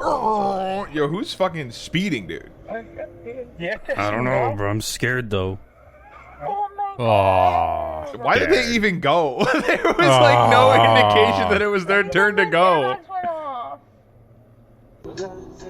Yo, who's fucking speeding, dude? I don't know, bro. I'm scared though. Oh, why did they even go? There was like no indication that it was their turn to go.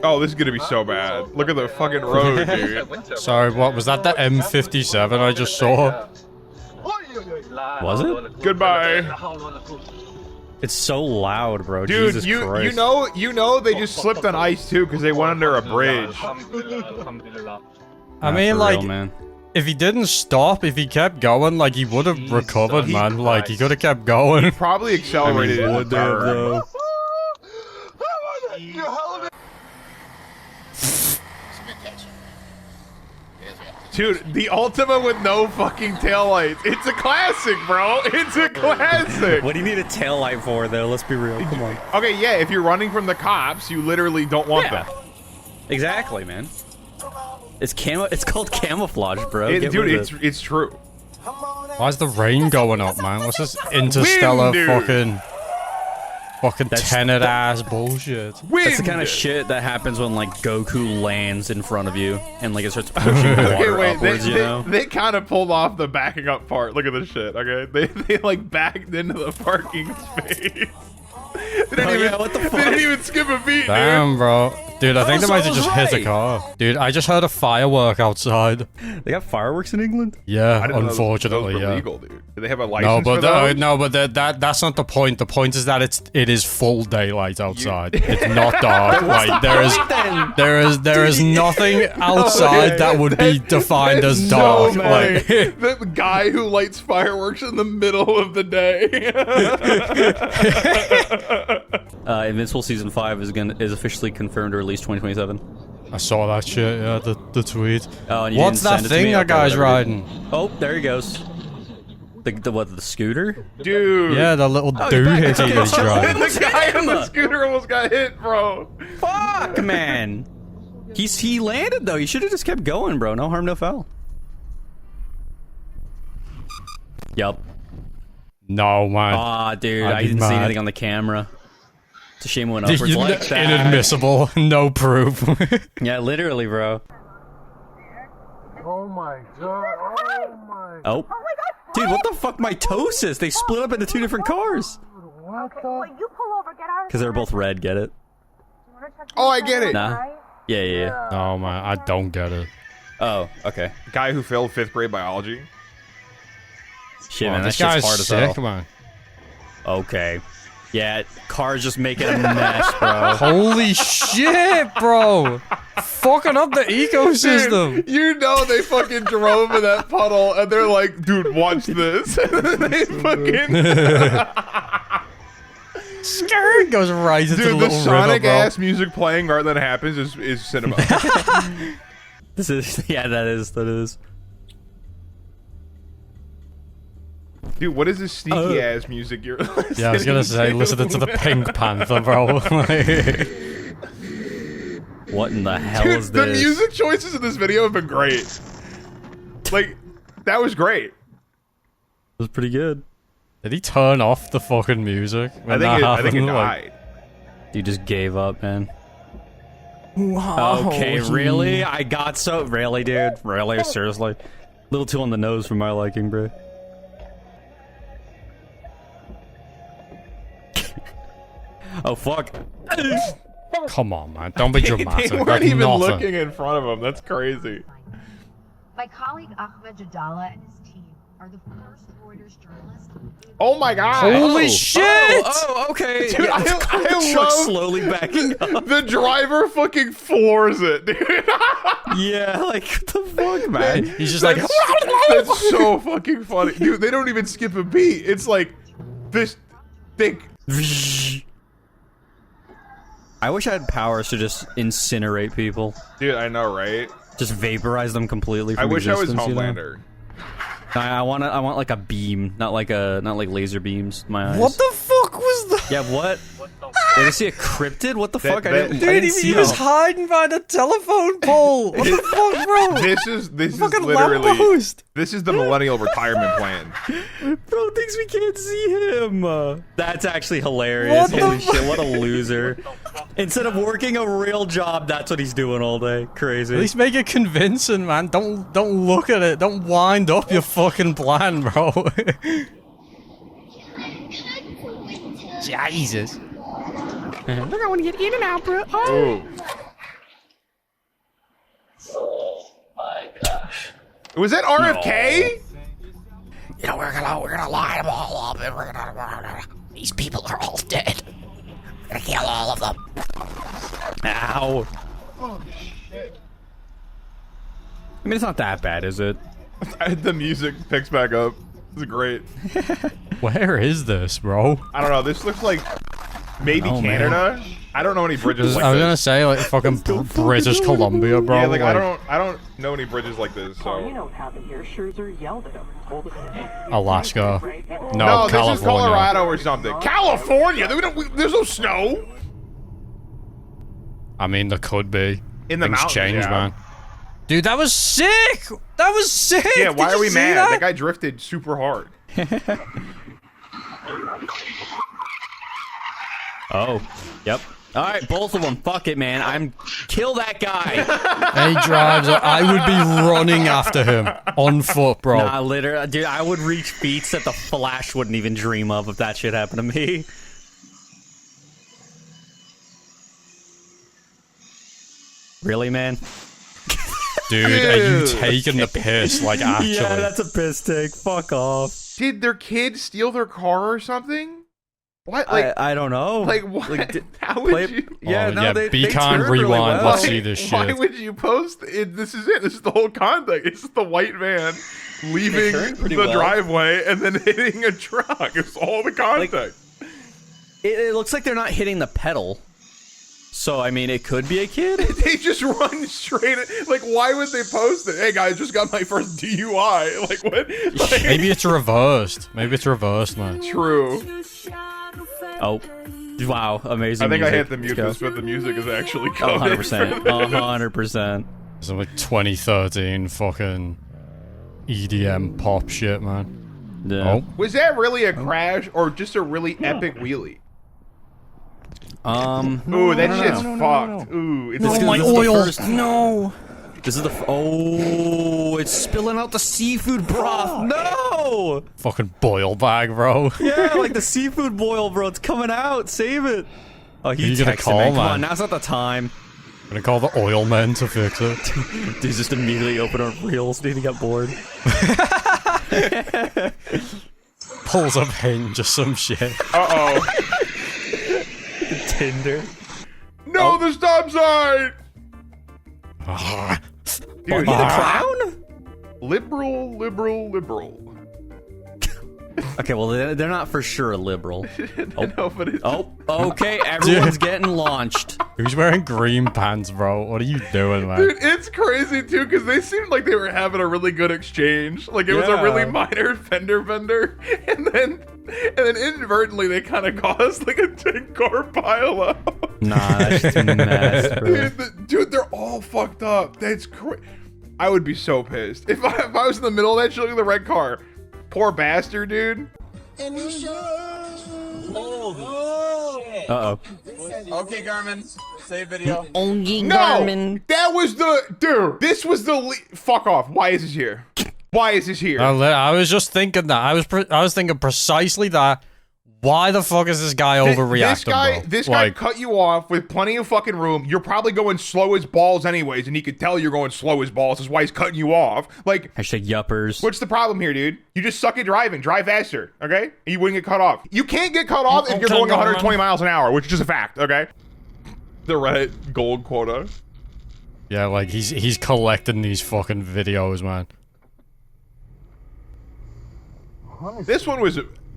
Oh, this is gonna be so bad. Look at the fucking road, dude. sorry, what was that? The M57 I just saw? Was it? Goodbye. It's so loud, bro. Dude, Jesus you Christ. you know they just slipped on ice too because they went under a bridge. I mean, for like, real, man. if he didn't stop, if he kept going, like, he would have recovered, man. Like, he could have kept going. Probably accelerated in the turn. though. Dude, the Ultima with no fucking taillights. It's a classic, bro. It's a classic. What do you need a tail light for, though? Let's be real. Come on. Okay, yeah, if you're running from the cops, you literally don't want them. Exactly, man. It's called camouflage, bro. Get Dude, with it. it's true. Why's the rain going up, man? What's this interstellar Wind, fucking tenet ass bullshit? Wind. That's the kind of shit that happens when, like, Goku lands in front of you and, like, it starts pushing water upwards, you know? They kind of pulled off the backing up part. Look at this shit, okay? They like backed into the parking space. What the fuck? They didn't even skip a beat, Damn, bro. Dude, I think they might have just hit a right. car. Dude, I just heard a firework outside. They got fireworks in England? Yeah, I didn't know unfortunately, those were yeah. legal, dude. Do they have a license for those? That's not the point. The point is that it is full daylight outside. It's not dark. Like there is nothing outside that would be defined as dark. No, like the guy who lights fireworks in the middle of the day. Invincible Season 5 is officially confirmed to release 2027. I saw that shit. Yeah, the tweet. Oh, and you What's didn't that send it to thing me? that Okay, guy's whatever, riding? dude. Oh, there he goes. The scooter? Dude. Yeah, the little dude back. he was driving. The guy on the scooter almost got hit, bro. Fuck, man. He landed though. He should have just kept going, bro. No harm, no foul. Yup. No, man. Aw, dude, I'd I be didn't see mad. anything on the camera. It's a shame it went upwards like that. Inadmissible. No proof. Yeah, literally, bro. Oh my god, oh my Oh. Dude, what the fuck, mitosis? They split up into two different cars. what the Wait, you pull over, get out of Because they're both red, get it? Oh, I get it. Nah. Yeah. No, man, I don't get it. Oh, okay. Guy who failed 5th grade biology. Shit, Oh, man, that this shit's guy's hard as sick, hell. man. Okay. Yeah, cars just make it a mess, bro. Holy shit, bro! Fucking up the ecosystem. Dude, you know they fucking drove in that puddle and they're like, dude, watch this. And then they fucking... Skirt goes right into the Dude, the little Sonic river, bro. ass music playing right then happens is cinema. This is, yeah, that is. Dude, what is this sneaky ass music you're listening Yeah, I was gonna say, listening to the Pink Panther, bro. What in the hell Dude, is this? the music choices in this video have been great. Like, that was great. It was pretty good. Did he turn off the fucking music? I think it died. You just gave up, man. Okay, really? I got so... Really, dude? Really? Seriously? Little too on the nose for my liking, bro. Oh, fuck. Come on, man. Don't be dramatic. They weren't That's even nothing. looking in front of him. That's crazy. My colleague Ahmed Jadala and his team are the first Reuters journalists. Oh my god. Holy shit! Oh, okay. Dude, Yeah, I truck love slowly backing up. the driver fucking floors it, dude. Yeah, like, what the fuck, man? He's just like... That's so fucking funny. Dude, they don't even skip a beat. It's like this thick. I wish I had powers to just incinerate people. Dude, I know, right? Just vaporize them completely from I wish I was existence, you know? Homelander. I want like a beam, not like laser beams. In my eyes. What the fuck was that? Yeah, what? Did I see a cryptid? What the fuck? I didn't Dude, see he was that. hiding by the telephone pole. What the fuck, bro? This is Fucking literally lamppost. this is the millennial retirement plan. Bro thinks we can't see him. That's actually hilarious. What the Holy fuck? shit, what a loser. Instead of working a real job, that's what he's doing all day. Crazy. At least make it convincing, man. Don't look at it. Don't wind up your fucking plan, bro. Jesus. Look, I want to get in and out, bro. Oh. My gosh. Was that RFK? You know, we're gonna line them all up, and we're gonna these people are all dead. We're gonna kill all of them. Ow. I mean, it's not that bad, is it? The music picks back up. It's great. Where is this, bro? I don't know. This looks like maybe Oh, Canada. man. I don't know any bridges like I was this. gonna say like fucking British Columbia, bro. Yeah, like I don't know any bridges like this. You So know what happened here. Scherzer yelled at him. Told us Alaska. No, no, this California. is Colorado or something. California. There's no snow I mean, there could be. in the Things mountains. change, Yeah. man. Dude, that was sick. That was sick. Yeah, why Did are you we see mad? That? That guy drifted super hard. Oh, yep. All right, both of them. Fuck it, man. Kill that guy. He drives. I would be running after him on foot, bro. Nah, literally, dude. I would reach feats that the Flash wouldn't even dream of if that shit happened to me. Really, man? Dude, are you taking the piss? Like, actually. Yeah, that's a piss take. Fuck off. Did their kid steal their car or something? What? Like, I don't know. like what? Like, How would you? Yeah, Oh, no, yeah, they Beacon turned really rewind, well. let's see this Why shit. would you post it? This is it. This is the whole context. It's just the white van leaving turned the pretty well. driveway and then hitting a truck. It's all the context. It looks like they're not hitting the pedal. So, I mean, it could be a kid. They just run straight. Like, why would they post it? Hey guys, just got my first DUI. Like what? Like, Maybe it's reversed. Maybe it's reversed, man. true. Oh. Wow, amazing I think music. I hit the mute Let's this, but the music is actually go. coming. 100%. 100%. Some like 2013 fucking EDM pop shit, man. Yeah. Oh, Was that really a crash or just a really epic wheelie? Ooh, that shit's fucked. Ooh, it's This is- my this is the oil. first- No. This is the. Oh, it's spilling out the seafood broth. No. fucking boil bag, bro. Yeah, like the seafood boil, bro. It's coming out. Save it. Oh, Who you he gonna texted call, me. Come man? on, now's not the time. Gonna call the oil men to fix it. Dude's just immediately open our reels. Dude, he got bored. Pulls up Hinge or some shit. Uh-oh. Tinder. No, the stop sign! Dude, the clown? Liberal. Okay, well, they're not for sure a liberal. No, but it's Oh, okay. Everyone's getting launched. Who's wearing green pants, bro? What are you doing, man? Dude, it's crazy too because they seemed like they were having a really good exchange. Like it was a really Yeah. minor fender bender, and then inadvertently they kind of caused like a 10-car pileup. Nah, that's just a mess, bro. Dude, they're all fucked up. That's crazy. I would be so pissed if I was in the middle of that shit, look at the red car. Poor bastard, dude. Uh-oh. Okay, Garmin, save video. No, that was the dude. This was the fuck off. Why is this here? Why is this here? I was just thinking that. I was thinking precisely that. Why the fuck is this guy overreacting, This bro? guy Like, cut you off with plenty of fucking room. You're probably going slow as balls anyways, and he could tell you're going slow as balls. That's why he's cutting you off. Like, Hashtag yuppers. what's the problem here, dude? You just suck at driving. Drive faster, okay? And you wouldn't get cut off. You can't get cut off if you're going 120 miles an hour, which is just a fact, okay? The Reddit gold quota. yeah, like he's collecting these fucking videos, man.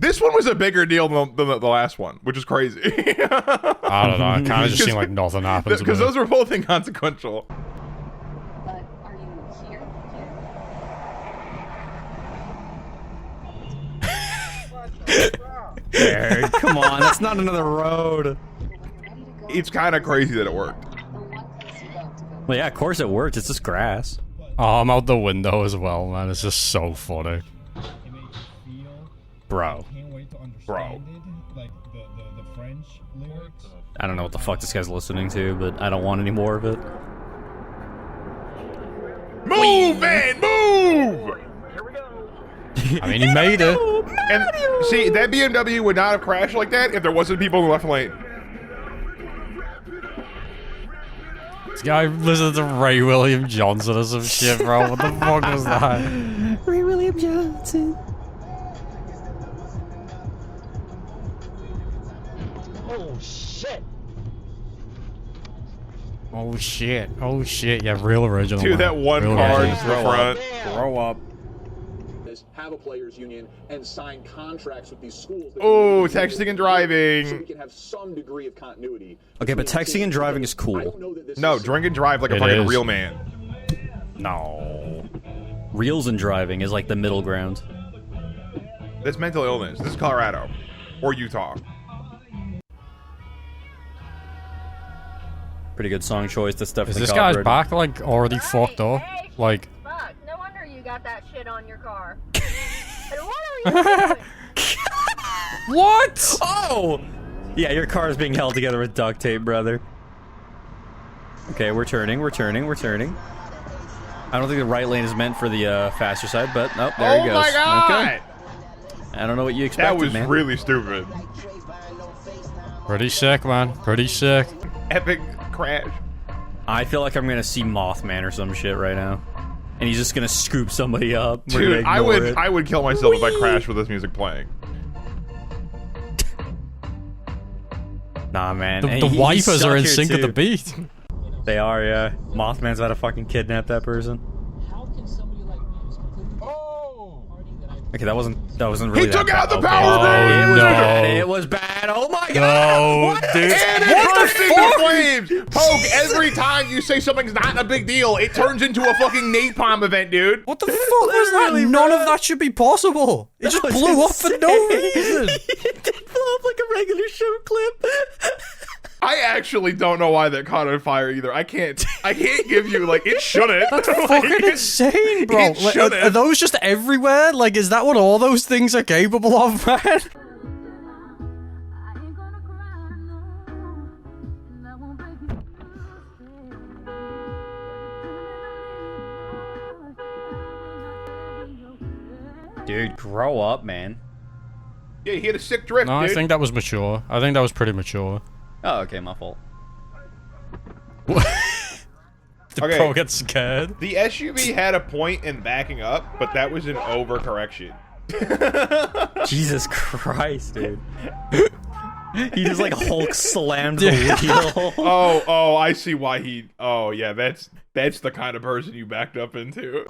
This one was a bigger deal than the last one, which is crazy. I don't know. It kind of just seemed like nothing happens. Because those were both inconsequential. But are you here? There, come on, that's not another road. It's kind of crazy that it worked. Well, yeah, of course it worked. It's just grass. Oh, I'm out the window as well, man. It's just so funny. Bro. Bro. I don't know what the fuck this guy's listening to, but I don't want any more of it. Move, man, move! I mean, he made it. And see, that BMW would not have crashed like that if there wasn't people in the left lane. This guy listened to Ray William Johnson or some shit, bro. What the fuck was that? Ray William Johnson. Oh shit. Oh shit. Yeah, real original. Dude, man. that one Real car original. is the front. Grow up. Have a players union and sign contracts with these schools. Oh, texting and driving. So we can have some degree of continuity. Okay, but texting and driving is cool. No, drink and drive like a It fucking is. real man. No. Reels and driving is like the middle ground. That's mental illness. This is Colorado. Or Utah. Pretty good song choice. That's Is definitely this guy's copyrighted. back, like, already fucked up? Like... Fuck, no wonder you got that shit on your car. And what are you doing? What? Oh! Yeah, your car is being held together with duct tape, brother. Okay, we're turning. I don't think the right lane is meant for the faster side, but nope, there he goes. Oh my god! Okay. I don't know what you That expected, was man. really stupid. Pretty sick, man. Pretty sick. Epic crash. I feel like I'm gonna see Mothman or some shit right now, and he's just gonna scoop somebody up. We're Dude, gonna ignore it. I would kill myself if I crashed with this music playing. Nah, man. The, And the he's wipers stuck are in here, sync with too. the beat. They are, yeah. Mothman's about to fucking kidnap that person. Okay, that wasn't really He that took bad. out the Okay. power Oh, grid! no. It was bad. Oh my god. No, dude. And it burst into flames! Poke, every time you say something's not a big deal, it turns into a fucking napalm event, dude. What the fuck was that? Literally, None bro. of that should be possible. It just was blew up for no reason. It did blow up like a regular show clip. I actually don't know why that caught on fire either. I can't give you, like, it shouldn't. That's Like, fucking insane, bro. it Like, shouldn't. are those just everywhere? Like, is that what all those things are capable of, man? Dude, grow up, man. Yeah, he had a sick drift, No, dude. I think that was mature. I think that was pretty mature. Oh, okay, my fault. Did Okay. Pro get scared? The SUV had a point in backing up, but that was an overcorrection. Jesus Christ, dude. He just like Hulk slammed the wheel. Oh, I see why he. Oh, yeah, that's the kind of person you backed up into.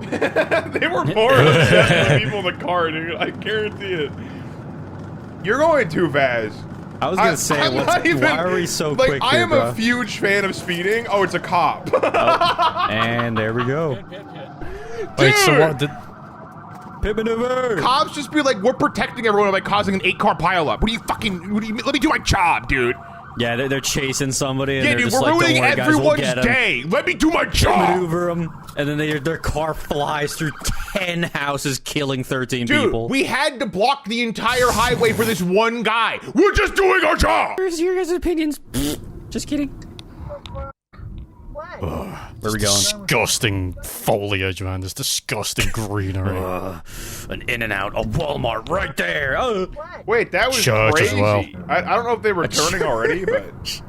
They were more upset than the people in the car, dude. I guarantee it. You're going too fast. I was gonna say, I'm what's, not even- why are we so like, quick I here, am bro? a huge fan of speeding. Oh, it's a cop. And there we go. Wait, so what did... Pit maneuver! Cops just be like, we're protecting everyone by causing an 8-car pileup. What do you fucking? What do you? Let me do my job, dude. Yeah, they're chasing somebody, and Yeah, they're dude, just we're like, ruining don't worry, guys, we'll everyone's get 'em. day. Let me do my Pit job. maneuver them, and then their car flies through 10 houses, killing 13 Dude, people. we had to block the entire highway for this one guy. We're just doing our job. Here's your guys' opinions. Just kidding. Where are we going? Disgusting foliage, man. This disgusting greenery. An In-N-Out, a Walmart right there. Oh. Wait, that was Church as crazy. well. I don't know if they were turning already, but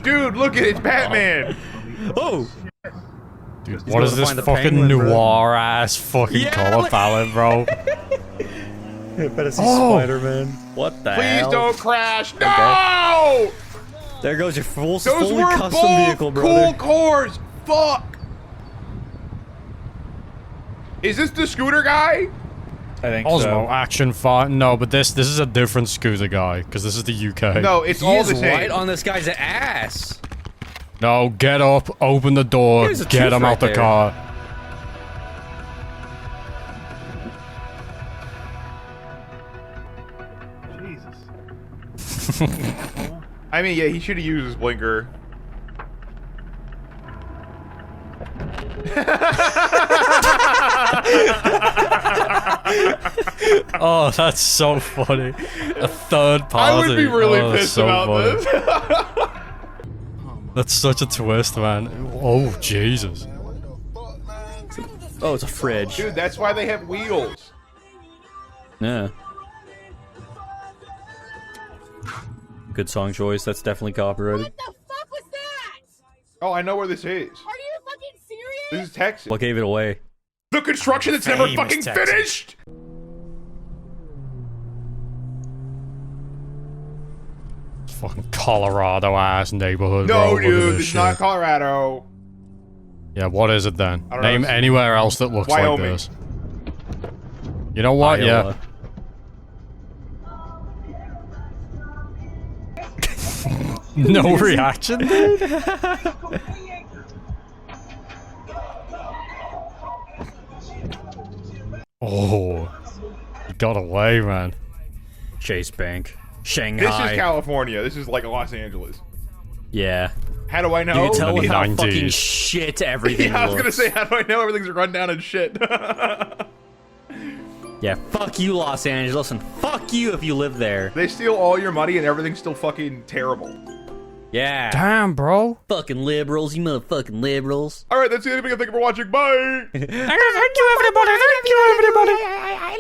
dude, look at it, it's Batman. Oh. Dude, He's what is gonna this find the fucking penguin, bro. noir-ass fucking Yeah, color like- palette, bro? Better see Oh. Spider-Man. What the Please hell? don't crash. No! There goes your Those fully were custom both vehicle, cool brother. cores. Fuck. Is this the scooter guy? I think Osmo, action fire. No, but this is a different scooter guy, because this is the UK. No, it's He all is the same. right on this guy's ass. No, get up, open the door, There's a get tooth him right out the there. car. I mean, yeah, he should have used his blinker. Oh, that's so funny. A third party. I would be really pissed so about funny. this. That's such a twist, man. Oh, Jesus. Oh, it's a fridge. Dude, that's why they have wheels. Yeah. Good song choice. That's definitely copyrighted. What the fuck was that? Oh, I know where this is. Are you fucking serious? This is Texas. What gave it away? The construction that's never fucking Texas. finished. Fucking Colorado ass neighborhood. No, bro. Look at dude, this it's not shit. Colorado. Yeah, what is it then? I don't know, Name it's anywhere else that looks Wyoming. like this. You know what? Iowa. Yeah. No reaction, dude. Oh, you got away, man. Chase Bank. This Shanghai. is California. This is like Los Angeles. Yeah. How do I know? You can tell with how 90s. fucking shit everything Yeah, I was gonna looks. say, how do I know everything's run down and shit? Yeah, fuck you, Los Angeles, and fuck you if you live there. They steal all your money and everything's still fucking terrible. Yeah. Damn, bro. Fucking liberals, you motherfucking liberals. Alright, that's the end of it. Thank you for watching. Bye! Thank you, everybody. Thank you, everybody.